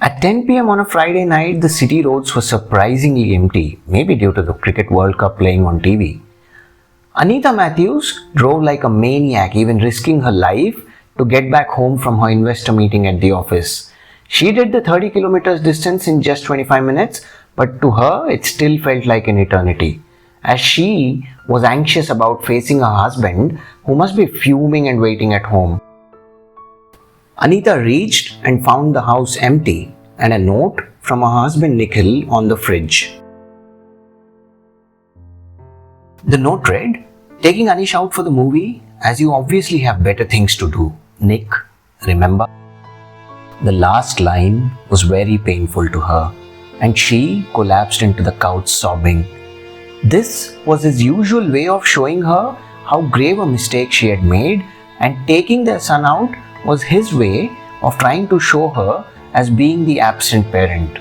At 10 p.m. on a Friday night, the city roads were surprisingly empty, maybe due to the Cricket World Cup playing on TV. Anitha Matthews drove like a maniac, even risking her life to get back home from her investor meeting at the office. She did the 30 kilometers distance in just 25 minutes, but to her it still felt like an eternity, as she was anxious about facing her husband, who must be fuming and waiting at home. Anitha reached and found the house empty and a note from her husband Nikhil on the fridge. The note read, "Taking Anish out for the movie, as you obviously have better things to do. Nick, remember?" The last line was very painful to her, and she collapsed into the couch sobbing. This was his usual way of showing her how grave a mistake she had made, and taking their son out was his way of trying to show her as being the absent parent.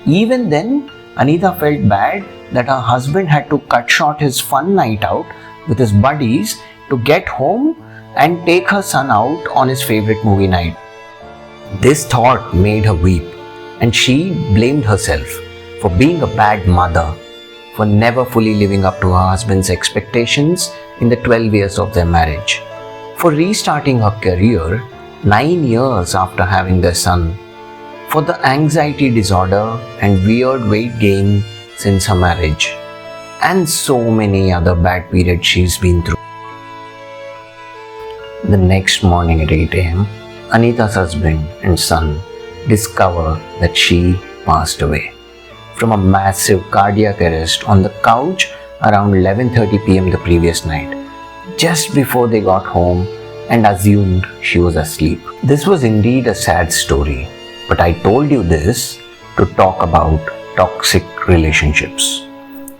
Even then, Anitha felt bad that her husband had to cut short his fun night out with his buddies to get home and take her son out on his favorite movie night. This thought made her weep, and she blamed herself for being a bad mother, for never fully living up to her husband's expectations in the 12 years of their marriage, for restarting her career 9 years after having their son, for the anxiety disorder and weird weight gain since her marriage, and so many other bad periods she's been through. The next morning at 8 a.m., Anitha's husband and son discover that she passed away from a massive cardiac arrest on the couch around 11:30 p.m. the previous night, just before they got home and assumed she was asleep. This was indeed a sad story, but I told you this to talk about toxic relationships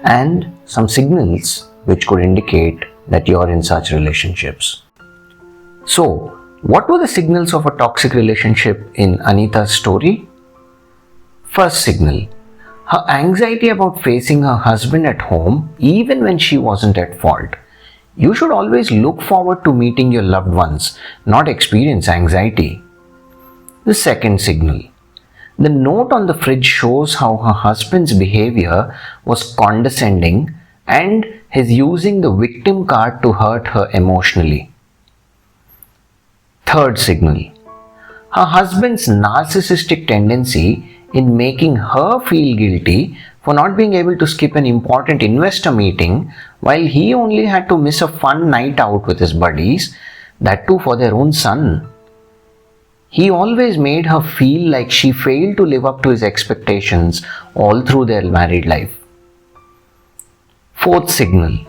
and some signals which could indicate that you're in such relationships. So, what were the signals of a toxic relationship in Anitha's story? First signal, her anxiety about facing her husband at home even when she wasn't at fault. You should always look forward to meeting your loved ones, not experience anxiety. The second signal, the note on the fridge shows how her husband's behavior was condescending and his using the victim card to hurt her emotionally. Third signal, her husband's narcissistic tendency in making her feel guilty for not being able to skip an important investor meeting while he only had to miss a fun night out with his buddies, that too for their own son. He always made her feel like she failed to live up to his expectations all through their married life. Fourth signal,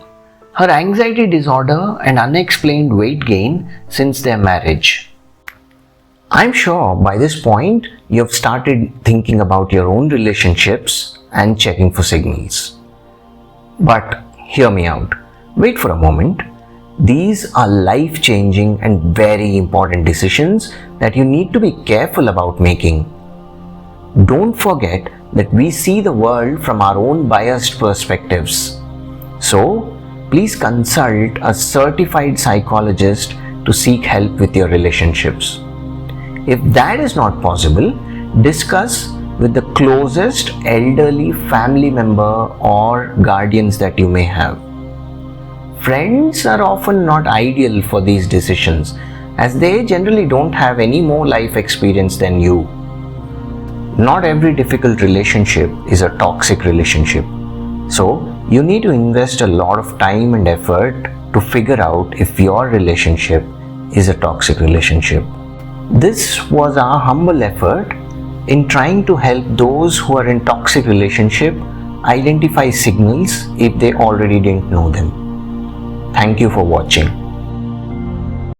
her anxiety disorder and unexplained weight gain since their marriage. I'm sure by this point you've started thinking about your own relationships and checking for signals. But hear me out. Wait for a moment. These are life-changing and very important decisions that you need to be careful about making. Don't forget that we see the world from our own biased perspectives. So, please consult a certified psychologist to seek help with your relationships. If that is not possible, discuss with the closest elderly family member or guardians that you may have. Friends are often not ideal for these decisions, as they generally don't have any more life experience than you. Not every difficult relationship is a toxic relationship. So, you need to invest a lot of time and effort to figure out if your relationship is a toxic relationship. This was our humble effort in trying to help those who are in toxic relationship identify signals if they already didn't know them. Thank you for watching.